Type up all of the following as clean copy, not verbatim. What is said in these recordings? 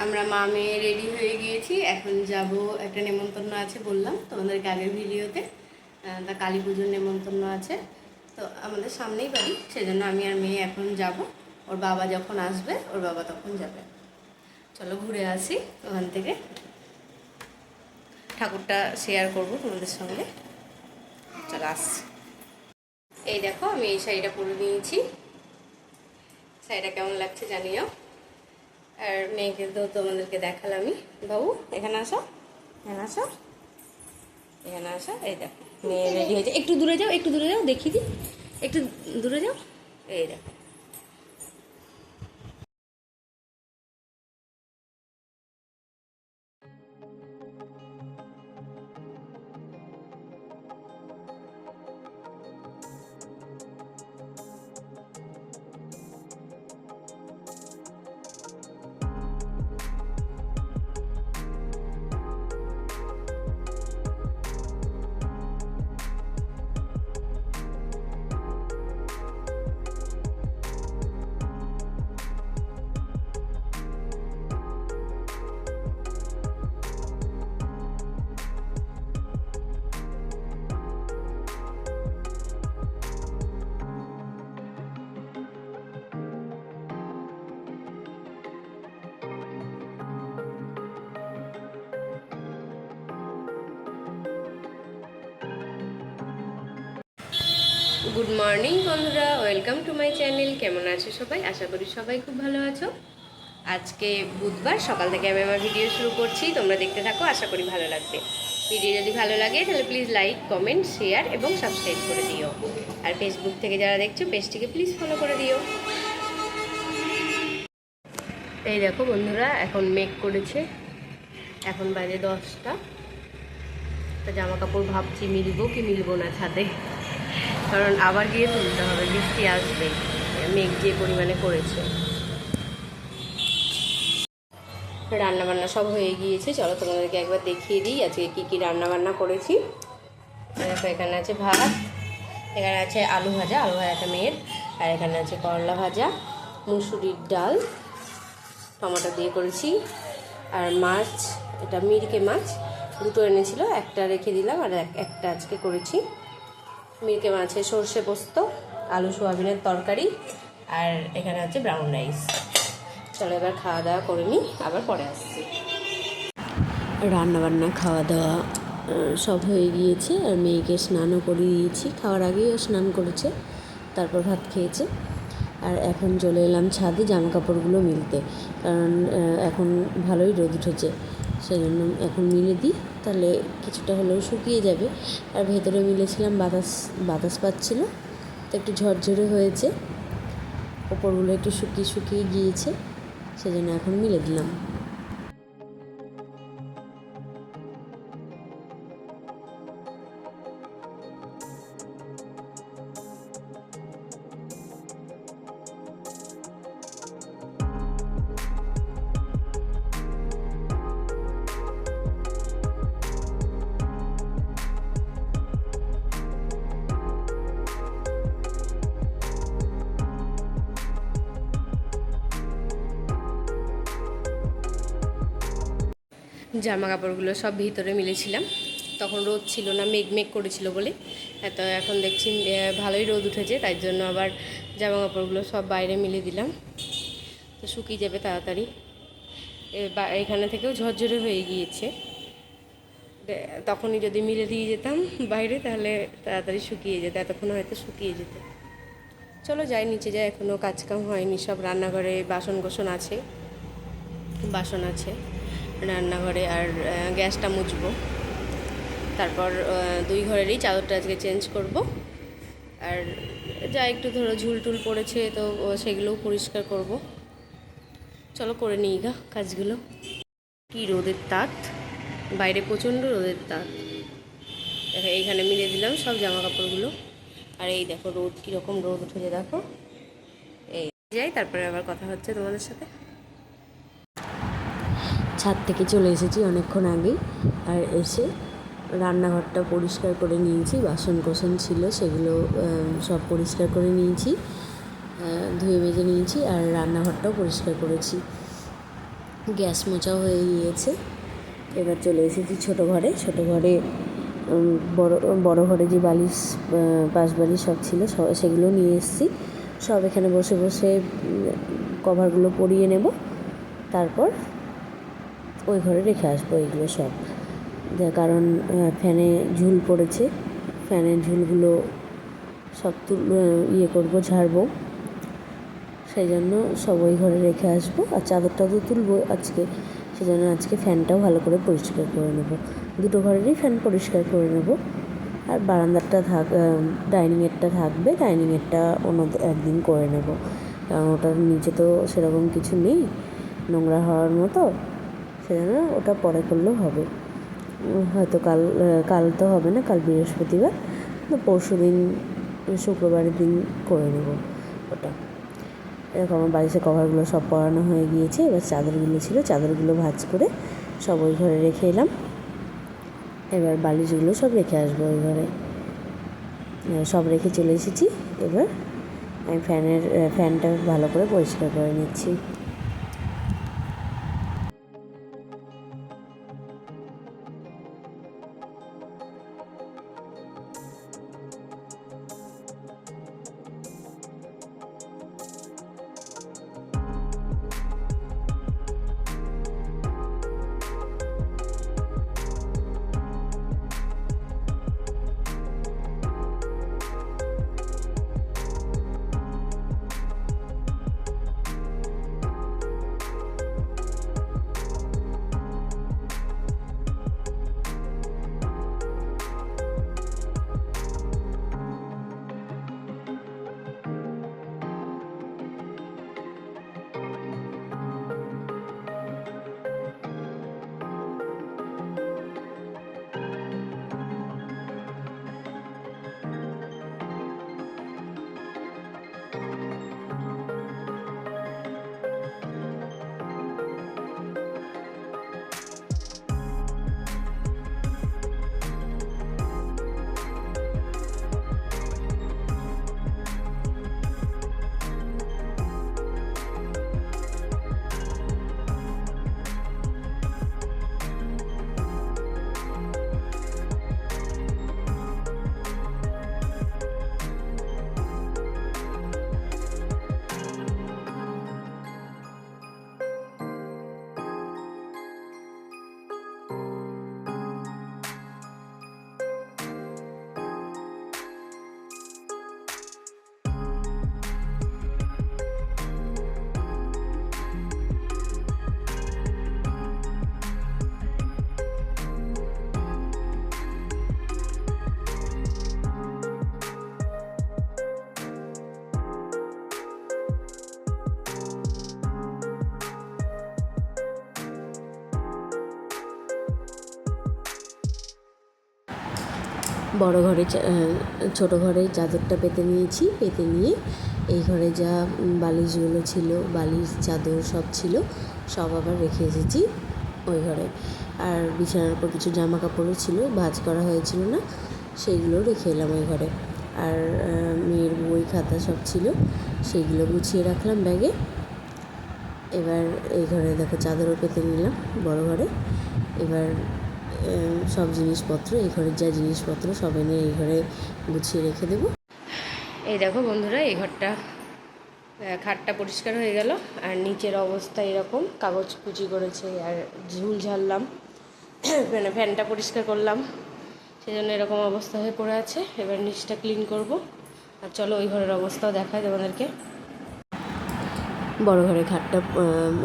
আমরা মা মেয়ে রেডি হয়ে গিয়েছি। এখন যাব, একটা নেমন্তন্ন আছে বললাম তোমাদেরকে আগের ভিডিওতে। তা কালী পুজোর নেমন্তন্ন আছে, তো আমাদের সামনেই বাড়ি, সেজন্য আমি আর মেয়ে এখন যাব। ওর বাবা যখন আসবে ওর বাবা তখন যাবে। চলো ঘুরে আসি ওখান থেকে, ঠাকুরটা শেয়ার করব তোমাদের সঙ্গে। চলো আসছি। এই দেখো আমি এই শাড়িটা পরে নিয়েছি, শাড়িটা কেমন লাগছে জানিও। আর মেয়েকে তো তোমাদেরকে দেখালামই। বাবু এখানে আসো, এখানে আসো, এখানে আসো। এই দেখো মেয়ে রেডি হয়েছে। একটু দূরে যাও, একটু দূরে যাও, দেখিয়ে দিই, একটু দূরে যাও। এই দেখো গুড মর্নিং বন্ধুরা, ওয়েলকাম টু মাই চ্যানেল। কেমন আছো সবাই? আশা করি সবাই খুব ভালো আছো। আজকে বুধবার সকাল থেকে আমি আমার ভিডিও শুরু করছি, তোমরা দেখতে থাকো, আশা করি ভালো লাগবে। ভিডিও যদি ভালো লাগে তাহলে প্লিজ লাইক, কমেন্ট, শেয়ার এবং সাবস্ক্রাইব করে দিও। আর ফেসবুক থেকে যারা দেখছো পেজটিকে প্লিজ ফলো করে দিও। এই দেখো বন্ধুরা, এখন মেঘ করেছে, এখন বাজে 10টা। তা জামা কাপড় ভাবছি মিলবো কি মিলবো না ছাদে, কারণ আবার গিয়ে তুলতে হবে, বৃষ্টি আসবে, মেঘ যে পরিমাণে করেছে। রান্নাবান্না সব হয়ে গিয়েছে, চলো তোমাদেরকে একবার দেখিয়ে দিই আজকে কী কী রান্নাবান্না করেছি। দেখো এখানে আছে ভাত, এখানে আছে আলু ভাজা, আলু ভাজাটা মেয়ের, আর এখানে আছে করলা ভাজা, মুসুরির ডাল, টমেটো দিয়ে করেছি, আর মাছ, এটা মিরকে মাছ, দুটো এনেছিল, একটা রেখে দিলাম আর একটা আজকে করেছি। মিরকে মাছের সর্ষে পোস্ত, আলু সোয়াবিনের তরকারি, আর এখানে আছে ব্রাউন রাইস। চলো এবার খাওয়া দাওয়া করে নিই, আবার পরে আসছি। রান্নাবান্না খাওয়া দাওয়া সব হয়ে গিয়েছে, আর মেয়েকে স্নানও করে দিয়েছি, খাওয়ার আগেই স্নান করেছে, তারপর ভাত খেয়েছে। আর এখন চলে এলাম ছাদে জামা কাপড়গুলো মিলতে, কারণ এখন ভালোই রোদ উঠেছে, সেই জন্য এখন মিলে দিই, তাহলে কিছুটা হলেও শুকিয়ে যাবে। আর ভেতরে মিলেছিলাম, বাতাস পাচ্ছিল, তো একটু ঝরঝরে হয়েছে, ওপরগুলো একটু শুকিয়ে শুকিয়ে গিয়েছে, সেজন্য এখন মিলে দিলাম। জামা কাপড়গুলো সব ভিতরে মিলেছিলাম, তখন রোদ ছিল না, মেঘ মেঘ করেছিল বলে। তো এখন দেখছি ভালোই রোদ উঠেছে, তাই জন্য আবার জামা কাপড়গুলো সব বাইরে মিলে দিলাম, তো শুকিয়ে যাবে তাড়াতাড়ি। এখানে থেকেও ঝরঝরে হয়ে গিয়েছে, তখনই যদি মিলে দিয়ে যেতাম বাইরে তাহলে তাড়াতাড়ি শুকিয়ে যেত, এতক্ষণ হয়তো শুকিয়ে যেত। চলো যাই নিচে যাই, এখনও কাজকাম হয়নি, সব রান্নাঘরে বাসন কোসন আছে, বাসন আছে রান্নাঘরে, আর গ্যাসটা মুছবো, তারপর দুই ঘরেরই চাদরটা আজকে চেঞ্জ করব। আর যা একটু ধরো ঝুল টুল পড়েছে, তো সেগুলোও পরিষ্কার করব। চলো করে নিই গা কাজগুলো। কি রোদের তাপ, বাইরে প্রচণ্ড রোদের তাপ। দেখো এইখানে মিলে দিলাম সব জামা কাপড়গুলো, আর এই দেখো রোদ কীরকম রোদ উঠেছে দেখো। এই যাই, তারপরে আবার কথা হচ্ছে তোমাদের সাথে। ছাদ থেকে চলে এসেছি অনেকক্ষণ আগেই, আর এসে রান্নাঘরটা পরিষ্কার করে নিয়েছি, বাসন কোসন ছিল সেগুলো সব পরিষ্কার করে নিয়েছি, ধুয়ে মেজে নিয়েছি, আর রান্নাঘরটাও পরিষ্কার করেছি। গ্যাস মোছাও হয়ে গিয়েছে। এবার চলে এসেছি ছোটো ঘরে। ছোটো ঘরে বড় ঘরে যে বালিশ পাশ বালিশ সব ছিল সেগুলো নিয়ে এসেছি। সব এখানে বসে বসে কভারগুলো পরিয়ে নেব, তারপর ওই ঘরে রেখে আসবো এগুলো সব। কারণ ফ্যানে ঝুল পড়েছে, ফ্যানের ঝুলগুলো সব করবো, ঝাড়বো, সেই জন্য সব ওই ঘরে রেখে আসবো। আর চাদরটাও তো তুলবো আজকে, সেই জন্য আজকে ফ্যানটাও ভালো করে পরিষ্কার করে নেব। দুটো ঘরেরই ফ্যান পরিষ্কার করে নেব। আর বারান্দারটা ডাইনিংয়েরটা থাকবে, ডাইনিংয়েরটা অন্য একদিন করে নেব, কারণ ওটার নিচে তো সেরকম কিছু নেই নোংরা হওয়ার মতো, সেজন্য ওটা পরে করলেও হবে। হয়তো কাল তো হবে না, কাল বৃহস্পতিবার, পরশু দিন শুক্রবারের দিন করে নেব ওটা। এরকম আমার বালিশের কভারগুলো সব পরানো হয়ে গিয়েছে। এবার চাদরগুলো ছিল, চাদরগুলো ভাঁজ করে সব ওই ঘরে রেখে এলাম। এবার বালিশগুলো সব রেখে আসবো ওই ঘরে। সব রেখে চলে এসেছি। এবার আমি ফ্যানটা ভালো করে পরিষ্কার করে নিচ্ছি। বড় ঘরে ছোটো ঘরে চাদরটা পেতে নিয়েছি। পেতে নিয়ে এই ঘরে যা বালিশগুলো ছিল, বালিশ চাদর সব ছিল, সব আবার রেখে এসেছি ওই ঘরে। আর বিছানার উপর কিছু জামা কাপড়ও ছিল, ভাঁজ করা হয়েছিল না, সেইগুলো রেখে এলাম ওই ঘরে। আর মেয়ের বই খাতা সব ছিল, সেইগুলো গুছিয়ে রাখলাম ব্যাগে। এবার এই ঘরে দেখো চাদরও পেতে নিলাম বড় ঘরে। এবার সব জিনিসপত্র, এই ঘরের যা জিনিসপত্র সব এনে এই ঘরে গুছিয়ে রেখে দেবো। এই দেখো বন্ধুরা, এই ঘরটা খাটটা পরিষ্কার হয়ে গেল। আর নিচের অবস্থা এরকম, কাগজ কুচি করেছে আর ঝুল ঝাড়লাম, মানে ফ্যানটা পরিষ্কার করলাম, সেই জন্য এরকম অবস্থা হয়ে পড়ে আছে। এবার নিচটা ক্লিন করব। আর চলো ওই ঘরের অবস্থাও দেখায় তোমাদেরকে। বড় ঘরে খাটটা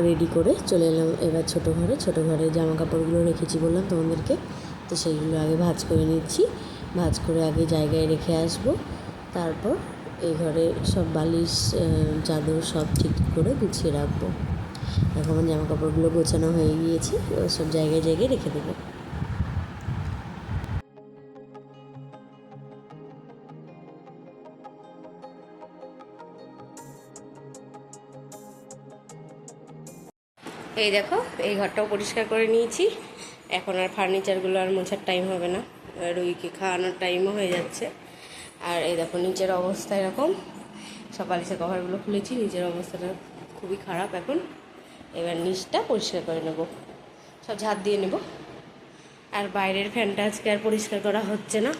রেডি করে চলে এলাম এবার ছোটো ঘরে। ছোটো ঘরে জামা কাপড়গুলো রেখেছি বললাম তোমাদেরকে, তো সেইগুলো আগে ভাঁজ করে নিচ্ছি। ভাঁজ করে আগে জায়গায় রেখে আসব, তারপর এই ঘরে সব বালিশ চাদর সব ঠিক করে গুছিয়ে রাখবো। এখন আমার জামা কাপড়গুলো গোছানো হয়ে গিয়েছে, সব জায়গায় জায়গায় রেখে দেবো। এই দেখো, এই ঘরটাও পরিষ্কার করে নিয়েছি। এখন আর ফার্নিচারগুলো আর মোছার টাইম হবে না, রুইকে খাওয়ানোর টাইমও হয়ে যাচ্ছে। আর এই দেখো নিচের অবস্থা এরকম, সব বালিশের কভারগুলো খুলেছি, নিচের অবস্থাটা খুবই খারাপ এখন। এবার নিচটা পরিষ্কার করে নেব, সব ঝাড় দিয়ে নেব। আর বাইরের ফ্যানটা আজকে আর পরিষ্কার করা হচ্ছে না,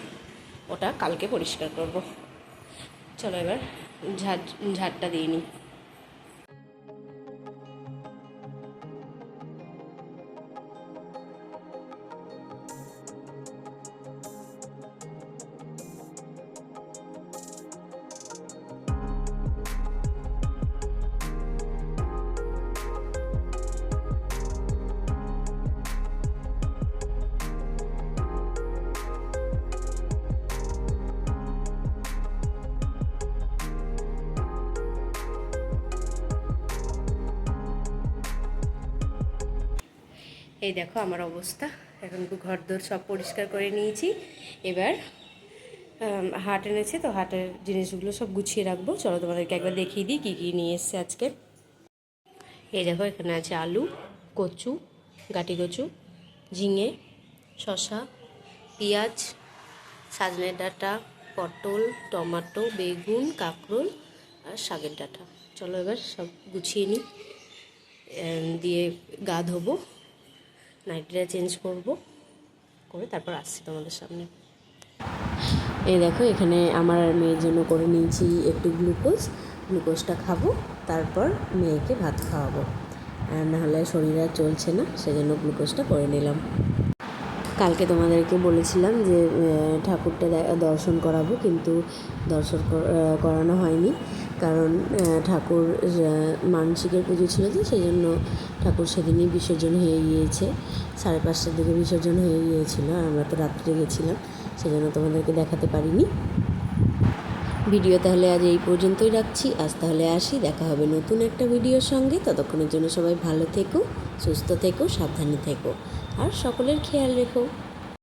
ওটা কালকে পরিষ্কার করব। চলো এবার ঝাড়টা দিয়ে নিই। এই দেখো আমার অবস্থা, এখন ঘরদোর সব পরিষ্কার করে নিয়েছি। এবার হাট এনেছে, তো হাটের জিনিসগুলো সব গুছিয়ে রাখবো। চলো তোমাদেরকে একবার দেখিয়ে দিই কী কী নিয়ে এসছে আজকে। এই দেখো এখানে আছে আলু, কচু, গাটি কচু, ঝিঙে, শসা, পেঁয়াজ, সজনে ডাঁটা, পটল, টমেটো, বেগুন, কাঁকরোল আর শাকের ডাঁটা। চলো এবার সব গুছিয়ে নিই, দিয়ে গা ধোবো, নাইটিটা চেঞ্জ করে তারপর আসছি তোমাদের সামনে। এই দেখো এখানে আমার আর মেয়ের জন্য করে নিয়েছি একটু গ্লুকোজটা খাবো, তারপর মেয়েকে ভাত খাওয়াবো। আর নাহলে শরীর আর চলছে না, সেজন্য গ্লুকোজটা করে নিলাম। কালকে তোমাদেরকে বলেছিলাম যে ঠাকুরটা দর্শন করাবো, কিন্তু দর্শন করানো হয়নি, কারণ ঠাকুর মানসিকের পুজো ছিল, তো সেই জন্য ঠাকুর সেদিনই বিসর্জন হয়ে গিয়েছে। 5:30টার দিকে বিসর্জন হয়ে গিয়েছিল, আর আমরা তো রাত্রে গেছিলাম, সেজন্য তোমাদেরকে দেখাতে পারিনি। ভিডিও তাহলে আজ এই পর্যন্তই রাখছি। আজ তাহলে আসি, দেখা হবে নতুন একটা ভিডিওর সঙ্গে। ততক্ষণের জন্য সবাই ভালো থেকো, সুস্থ থেকো, সাবধানে থেকো, আর সকলের খেয়াল রেখো।